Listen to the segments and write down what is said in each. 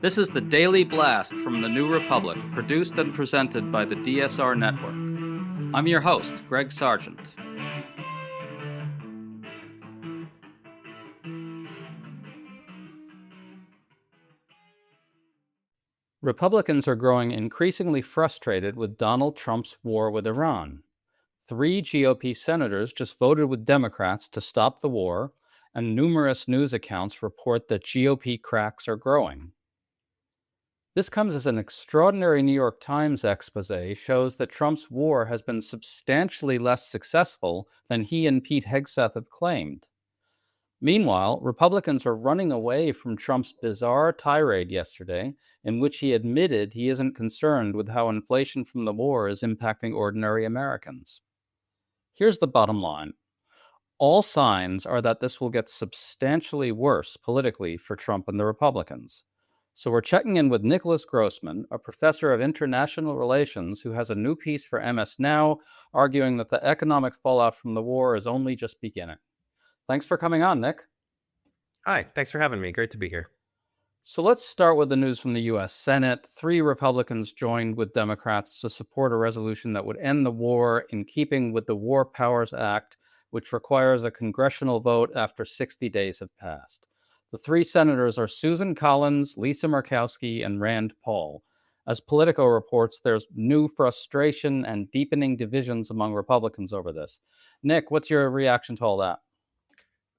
This is the Daily Blast from the New Republic, produced and presented by the DSR Network. I'm your host, Greg Sargent. Republicans are growing increasingly frustrated with Donald Trump's war with Iran. 3 GOP senators just voted with Democrats to stop the war, and numerous news accounts report that GOP cracks are growing. This comes as an extraordinary New York Times expose shows that Trump's war has been substantially less successful than he and Pete Hegseth have claimed. Meanwhile, Republicans are running away from Trump's bizarre tirade yesterday, in which he admitted he isn't concerned with how inflation from the war is impacting ordinary Americans. Here's the bottom line. All signs are that this will get substantially worse politically for Trump and the Republicans. So we're checking in with Nicholas Grossman, a professor of international relations who has a new piece for MS Now, arguing that the economic fallout from the war is only just beginning. Thanks for coming on, Nick. Hi, thanks for having me. Great to be here. So let's start with the news from the U.S. Senate. 3 Republicans joined with Democrats to support a resolution that would end the war in keeping with the War Powers Act, which requires a congressional vote after 60 days have passed. The 3 senators are Susan Collins, Lisa Murkowski, and Rand Paul. As Politico reports, there's new frustration and deepening divisions among Republicans over this. Nick, what's your reaction to all that?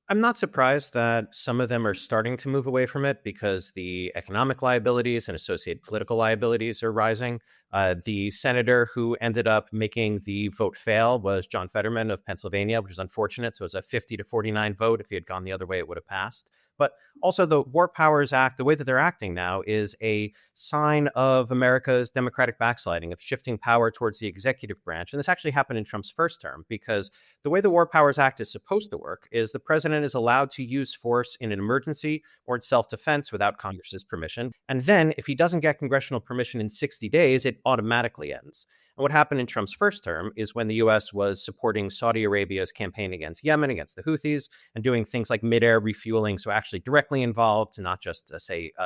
I'm not surprised that some of them are starting to move away from it because the economic liabilities and associated political liabilities are rising. The senator who ended up making the vote fail was John Fetterman of Pennsylvania, which is unfortunate. So it was a 50-49 vote. If he had gone the other way, it would have passed. But also the War Powers Act, the way that they're acting now is a sign of America's democratic backsliding, of shifting power towards the executive branch. And this actually happened in Trump's first term because the way the War Powers Act is supposed to work is the president is allowed to use force in an emergency or in self-defense without Congress's permission. And then if he doesn't get congressional permission in 60 days, it automatically ends. And what happened in Trump's first term is when the U.S. was supporting Saudi Arabia's campaign against Yemen, against the Houthis, and doing things like mid-air refueling, so actually directly involved, not just,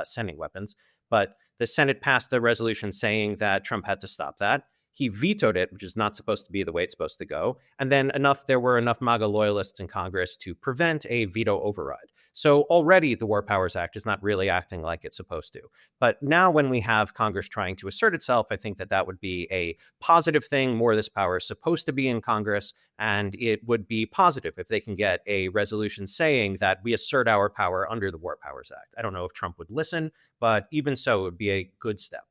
sending weapons. But the Senate passed the resolution saying that Trump had to stop that. He vetoed it, which is not supposed to be the way it's supposed to go. And then there were enough MAGA loyalists in Congress to prevent a veto override. So already the War Powers Act is not really acting like it's supposed to. But now when we have Congress trying to assert itself, I think that that would be a positive thing. More of this power is supposed to be in Congress. And it would be positive if they can get a resolution saying that we assert our power under the War Powers Act. I don't know if Trump would listen, but even so, it would be a good step.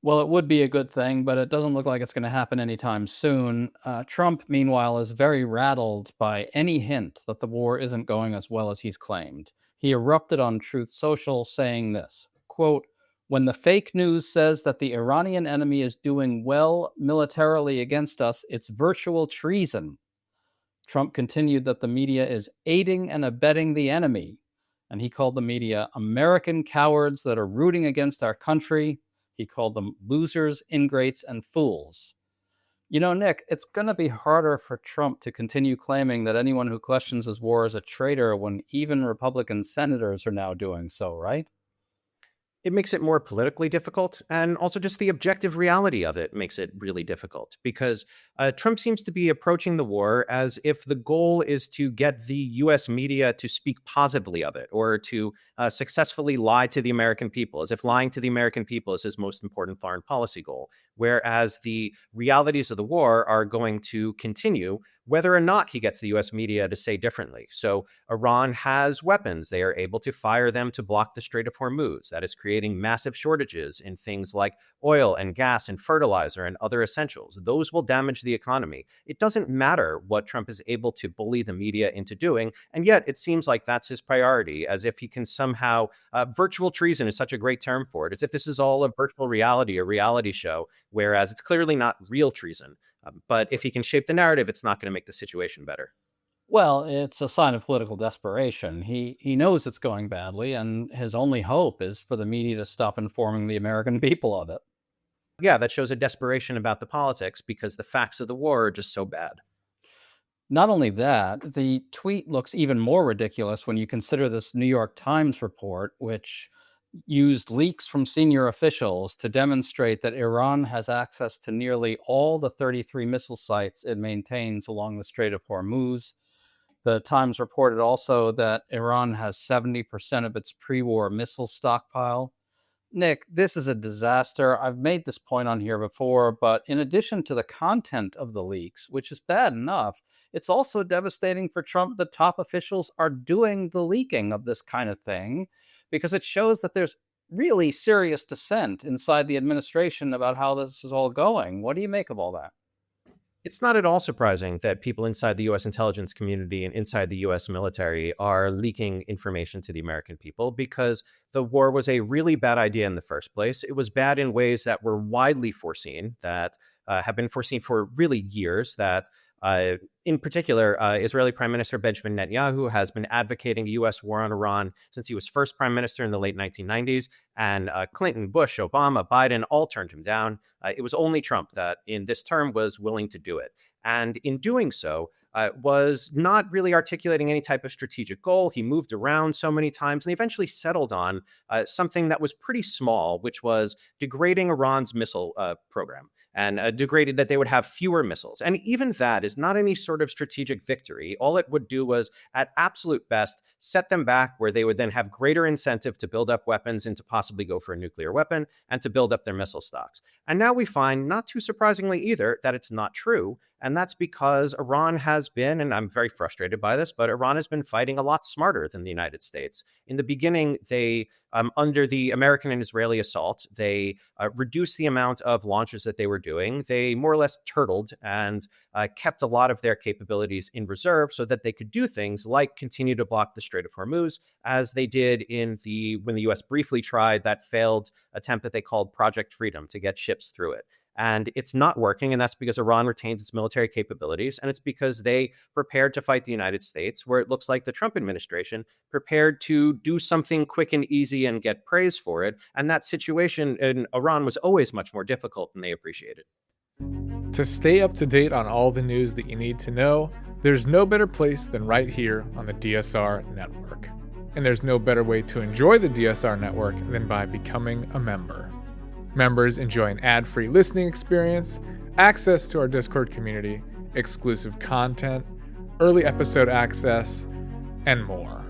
Well, it would be a good thing, but it doesn't look like it's going to happen anytime soon. Trump, meanwhile, is very rattled by any hint that the war isn't going as well as he's claimed. He erupted on Truth Social saying this, quote, "When the fake news says that the Iranian enemy is doing well militarily against us, it's virtual treason." Trump continued that the media is aiding and abetting the enemy, and he called the media American cowards that are rooting against our country. He called them losers, ingrates, and fools. You know, Nick, it's going to be harder for Trump to continue claiming that anyone who questions his war is a traitor when even Republican senators are now doing so, right? It makes it more politically difficult, and also just the objective reality of it makes it really difficult because Trump seems to be approaching the war as if the goal is to get the U.S. media to speak positively of it or to successfully lie to the American people, as if lying to the American people is his most important foreign policy goal, whereas the realities of the war are going to continue whether or not he gets the U.S. media to say differently. So Iran has weapons. They are able to fire them to block the Strait of Hormuz. That is creating massive shortages in things like oil and gas and fertilizer and other essentials. Those will damage the economy. It doesn't matter what Trump is able to bully the media into doing. And yet it seems like that's his priority, as if he can somehow, virtual treason is such a great term for it, as if this is all a virtual reality, a reality show, whereas it's clearly not real treason. But if he can shape the narrative, it's not going to make the situation better. Well, it's a sign of political desperation. He knows it's going badly, and his only hope is for the media to stop informing the American people of it. Yeah, that shows a desperation about the politics because the facts of the war are just so bad. Not only that, the tweet looks even more ridiculous when you consider this New York Times report, which used leaks from senior officials to demonstrate that Iran has access to nearly all the 33 missile sites it maintains along the Strait of Hormuz. The Times reported also that Iran has 70% of its pre war missile stockpile. Nick, this is a disaster. I've made this point on here before, but in addition to the content of the leaks, which is bad enough, it's also devastating for Trump that top officials are doing the leaking of this kind of thing because it shows that there's really serious dissent inside the administration about how this is all going. What do you make of all that? It's not at all surprising that people inside the US intelligence community and inside the US military are leaking information to the American people because the war was a really bad idea in the first place. It was bad in ways that were widely foreseen, that have been foreseen for really years, that in particular, Israeli Prime Minister Benjamin Netanyahu has been advocating a U.S. war on Iran since he was first prime minister in the late 1990s. And Clinton, Bush, Obama, Biden all turned him down. It was only Trump that in this term was willing to do it. And in doing so, was not really articulating any type of strategic goal. He moved around so many times and he eventually settled on something that was pretty small, which was degrading Iran's missile program and degraded that they would have fewer missiles. And even that is not any sort of strategic victory. All it would do was, at absolute best, set them back where they would then have greater incentive to build up weapons and to possibly go for a nuclear weapon and to build up their missile stocks. And now we find, not too surprisingly either, that it's not true. And that's because Iran has been, and I'm very frustrated by this, but Iran has been fighting a lot smarter than the United States. In the beginning, they, under the American and Israeli assault, they reduced the amount of launches that they were doing. They more or less turtled and kept a lot of their capabilities in reserve so that they could do things like continue to block the Strait of Hormuz, as they did when the US briefly tried that failed attempt that they called Project Freedom to get ships through it. And it's not working. And that's because Iran retains its military capabilities. And it's because they prepared to fight the United States, where it looks like the Trump administration prepared to do something quick and easy and get praise for it. And that situation in Iran was always much more difficult than they appreciated. To stay up to date on all the news that you need to know, there's no better place than right here on the DSR network. And there's no better way to enjoy the DSR network than by becoming a member. Members enjoy an ad-free listening experience, access to our Discord community, exclusive content, early episode access, and more.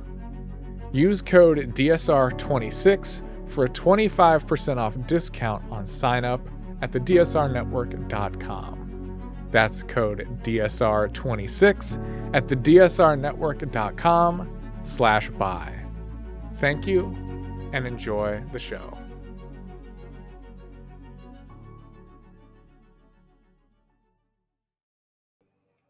Use code DSR26 for a 25% off discount on sign-up at thedsrnetwork.com. That's code DSR26 at thedsrnetwork.com/buy. Thank you, and enjoy the show.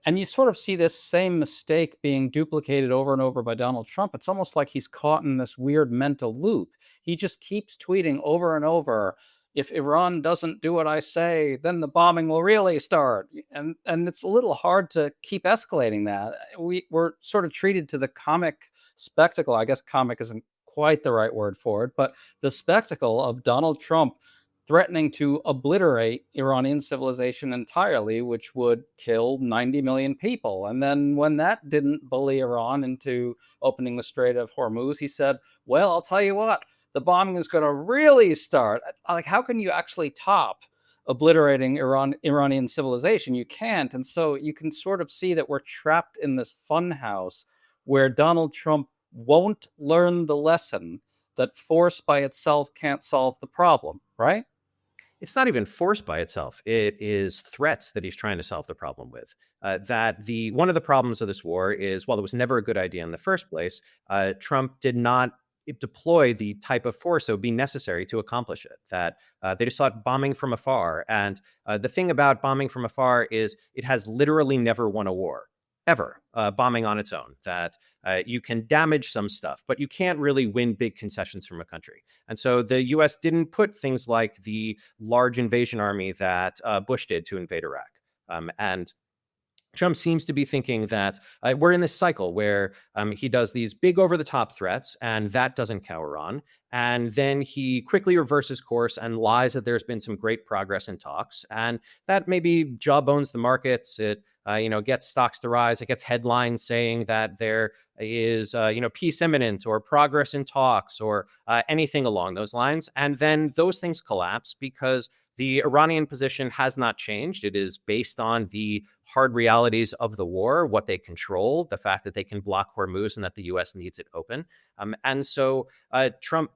And you sort of see this same mistake being duplicated over and over by Donald Trump. It's almost like he's caught in this weird mental loop. He just keeps tweeting over and over, if Iran doesn't do what I say, then the bombing will really start. And it's a little hard to keep escalating that. We're sort of treated to the comic spectacle. I guess comic isn't quite the right word for it, but the spectacle of Donald Trump threatening to obliterate Iranian civilization entirely, which would kill 90 million people. And then when that didn't bully Iran into opening the Strait of Hormuz, he said, well, I'll tell you what, the bombing is going to really start. Like, how can you actually top obliterating Iranian civilization? You can't. And so you can sort of see that we're trapped in this funhouse where Donald Trump won't learn the lesson that force by itself can't solve the problem, right? It's not even force by itself. It is threats that he's trying to solve the problem with. One of the problems of this war is, while it was never a good idea in the first place, Trump did not deploy the type of force that would be necessary to accomplish it. That they just sought bombing from afar. And the thing about bombing from afar is it has literally never won a war. Ever, bombing on its own, that you can damage some stuff, but you can't really win big concessions from a country. And so the US didn't put things like the large invasion army that Bush did to invade Iraq. And Trump seems to be thinking that we're in this cycle where he does these big over-the-top threats, and that doesn't cow Iran. And then he quickly reverses course and lies that there's been some great progress in talks, and that maybe jawbones the markets. It gets stocks to rise. It gets headlines saying that there is, peace imminent or progress in talks or anything along those lines. And then those things collapse because the Iranian position has not changed. It is based on the hard realities of the war, what they control, the fact that they can block Hormuz and that the U.S. needs it open. And so Trump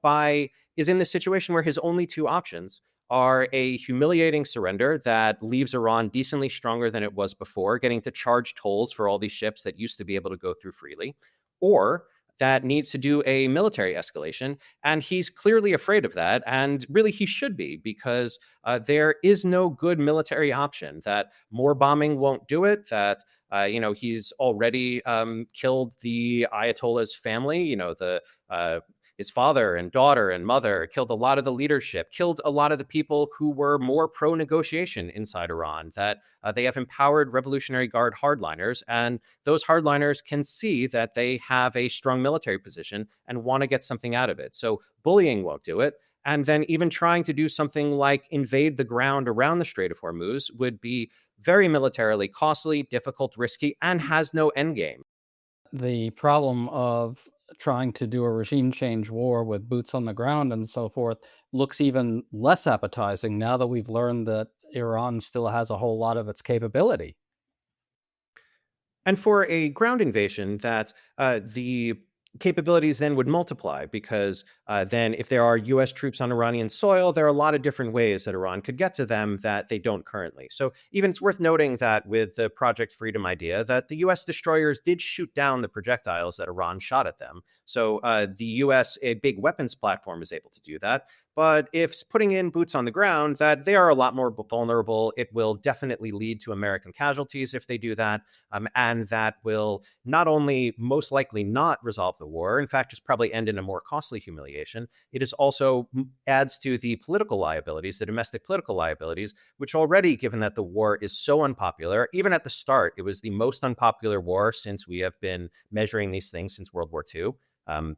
is in this situation where his only two options are a humiliating surrender that leaves Iran decently stronger than it was before, getting to charge tolls for all these ships that used to be able to go through freely, or that needs to do a military escalation. And he's clearly afraid of that. And really, he should be, because there is no good military option, that more bombing won't do it, that he's already killed the Ayatollah's family, his father and daughter and mother, killed a lot of the leadership, killed a lot of the people who were more pro-negotiation inside Iran, that they have empowered Revolutionary Guard hardliners, and those hardliners can see that they have a strong military position and want to get something out of it. So bullying won't do it. And then even trying to do something like invade the ground around the Strait of Hormuz would be very militarily costly, difficult, risky, and has no endgame. The problem of trying to do a regime change war with boots on the ground and so forth looks even less appetizing now that we've learned that Iran still has a whole lot of its capability. And for a ground invasion, that the capabilities then would multiply, because then if there are U.S. troops on Iranian soil, there are a lot of different ways that Iran could get to them that they don't currently. So even it's worth noting that with the Project Freedom idea, that the U.S. destroyers did shoot down the projectiles that Iran shot at them. So the U.S., a big weapons platform, is able to do that. But if putting in boots on the ground, that they are a lot more vulnerable. It will definitely lead to American casualties if they do that. And that will not only most likely not resolve the war, in fact, just probably end in a more costly humiliation. It is also adds to the political liabilities, the domestic political liabilities, which already, given that the war is so unpopular, even at the start, it was the most unpopular war since we have been measuring these things since World War II.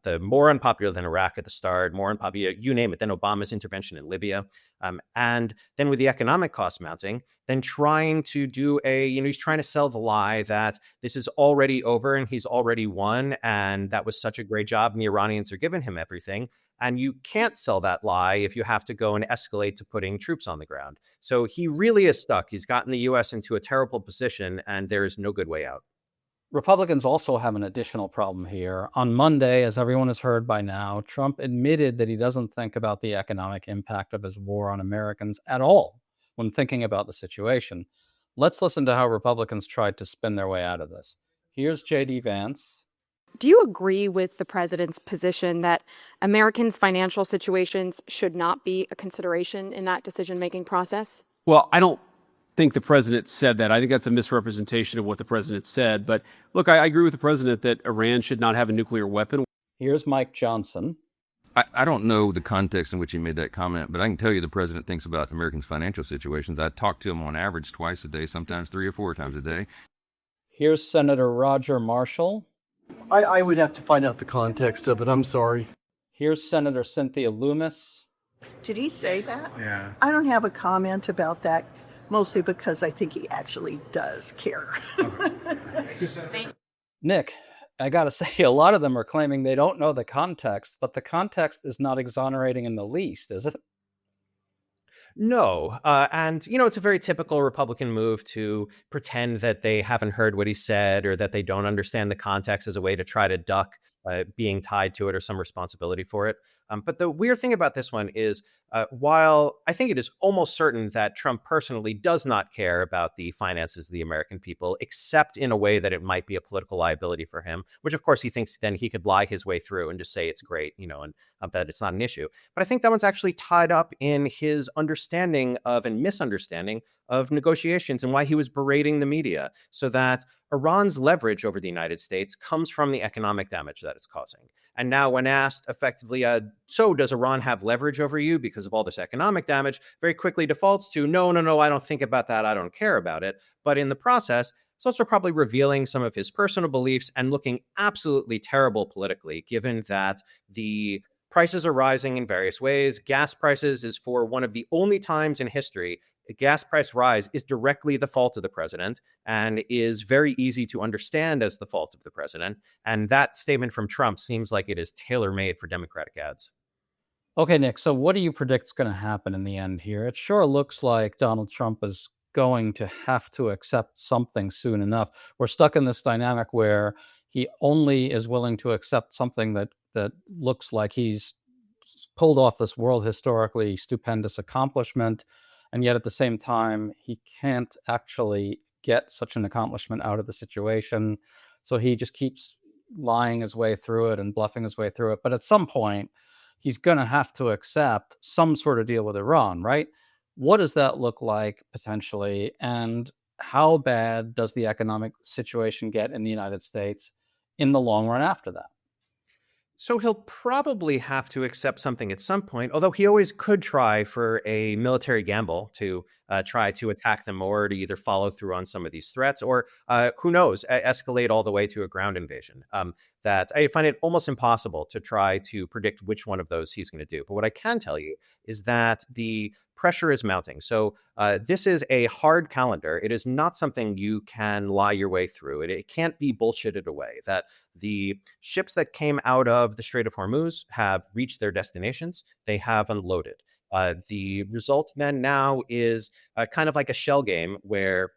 The more unpopular than Iraq at the start, more unpopular, you name it, then Obama's intervention in Libya. And then with the economic cost mounting, then trying to do he's trying to sell the lie that this is already over and he's already won. And that was such a great job and the Iranians are giving him everything. And you can't sell that lie if you have to go and escalate to putting troops on the ground. So he really is stuck. He's gotten the U.S. into a terrible position and there is no good way out. Republicans also have an additional problem here. On Monday, as everyone has heard by now, Trump admitted that he doesn't think about the economic impact of his war on Americans at all when thinking about the situation. Let's listen to how Republicans tried to spin their way out of this. Here's J.D. Vance. Do you agree with the president's position that Americans' financial situations should not be a consideration in that decision-making process? Well, I don't think the president said that. I think that's a misrepresentation of what the president said. But look, I agree with the president that Iran should not have a nuclear weapon. Here's Mike Johnson. I don't know the context in which he made that comment, but I can tell you the president thinks about Americans' financial situations. I talk to him on average twice a day, sometimes 3 or 4 times a day. Here's Senator Roger Marshall. I would have to find out the context of it. I'm sorry. Here's Senator Cynthia Loomis. Did he say that? Yeah. I don't have a comment about that, mostly because I think he actually does care. Nick, I gotta say, a lot of them are claiming they don't know the context, but the context is not exonerating in the least, is it? No. And, it's a very typical Republican move to pretend that they haven't heard what he said or that they don't understand the context as a way to try to duck being tied to it or some responsibility for it. But the weird thing about this one is, while I think it is almost certain that Trump personally does not care about the finances of the American people, except in a way that it might be a political liability for him, which of course he thinks then he could lie his way through and just say it's great, and that it's not an issue. But I think that one's actually tied up in his understanding of and misunderstanding of negotiations and why he was berating the media, so that Iran's leverage over the United States comes from the economic damage that it's causing. And now when asked effectively, so does Iran have leverage over you because of all this economic damage, very quickly defaults to, no, I don't think about that. I don't care about it. But in the process, it's also probably revealing some of his personal beliefs and looking absolutely terrible politically, given that the prices are rising in various ways. Gas prices is for one of the only times in history a gas price rise is directly the fault of the president and is very easy to understand as the fault of the president. And that statement from Trump seems like it is tailor-made for Democratic ads. Okay, Nick, so what do you predict is going to happen in the end here? It sure looks like Donald Trump is going to have to accept something soon enough. We're stuck in this dynamic where he only is willing to accept something that looks like he's pulled off this world historically stupendous accomplishment, and yet at the same time he can't actually get such an accomplishment out of the situation. So he just keeps lying his way through it and bluffing his way through it. But at some point, he's going to have to accept some sort of deal with Iran, right? What does that look like potentially? And how bad does the economic situation get in the United States in the long run after that? So he'll probably have to accept something at some point, although he always could try for a military gamble to try to attack them more, to either follow through on some of these threats, or who knows, escalate all the way to a ground invasion. That I find it almost impossible to try to predict which one of those he's going to do. But what I can tell you is that the pressure is mounting. So this is a hard calendar. It is not something you can lie your way through. It can't be bullshitted away. That the ships that came out of the Strait of Hormuz have reached their destinations. They have unloaded. The result then now is kind of like a shell game where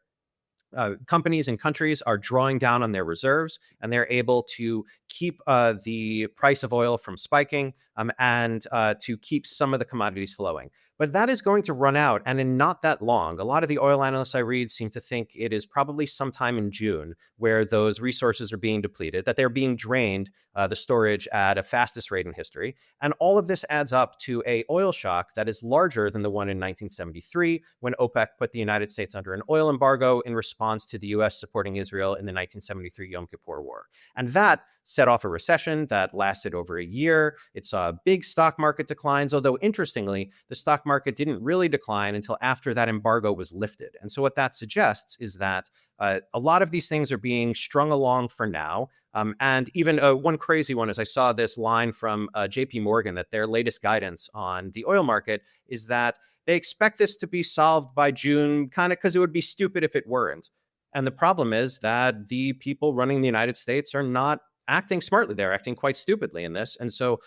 companies and countries are drawing down on their reserves, and they're able to keep the price of oil from spiking and to keep some of the commodities flowing. But that is going to run out, and in not that long. A lot of the oil analysts I read seem to think it is probably sometime in June where those resources are being depleted, that they're being drained, the storage at a fastest rate in history. And all of this adds up to a oil shock that is larger than the one in 1973 when OPEC put the United States under an oil embargo in response to the US supporting Israel in the 1973 Yom Kippur War. And that set off a recession that lasted over a year. It saw big stock market declines, although interestingly, the stock market didn't really decline until after that embargo was lifted. And so what that suggests is that a lot of these things are being strung along for now. And even one crazy one is I saw this line from JP Morgan that their latest guidance on the oil market is that they expect this to be solved by June, kind of because it would be stupid if it weren't. And the problem is that the people running the United States are not acting smartly. They're acting quite stupidly in this. And so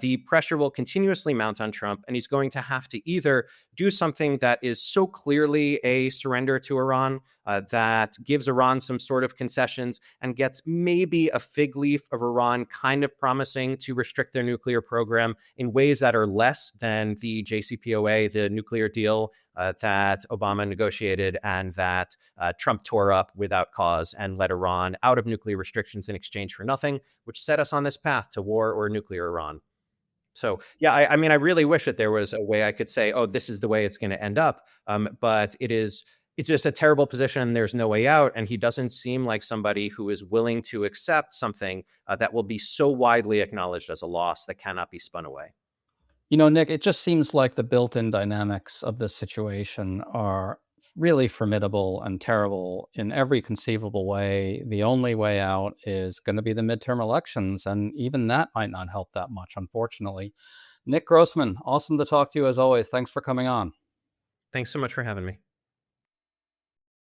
the pressure will continuously mount on Trump, and he's going to have to either do something that is so clearly a surrender to Iran that gives Iran some sort of concessions and gets maybe a fig leaf of Iran kind of promising to restrict their nuclear program in ways that are less than the JCPOA, the nuclear deal that Obama negotiated and that Trump tore up without cause and let Iran out of nuclear restrictions in exchange for nothing, which set us on this path to war or nuclear Iran. So, yeah, I mean, I really wish that there was a way I could say, oh, this is the way it's going to end up. But it's just a terrible position. There's no way out. And he doesn't seem like somebody who is willing to accept something that will be so widely acknowledged as a loss that cannot be spun away. You know, Nick, it just seems like the built-in dynamics of this situation are really formidable and terrible in every conceivable way. The only way out is going to be the midterm elections, and even that might not help that much, unfortunately. Nick Grossman, awesome to talk to you as always. Thanks for coming on. Thanks so much for having me.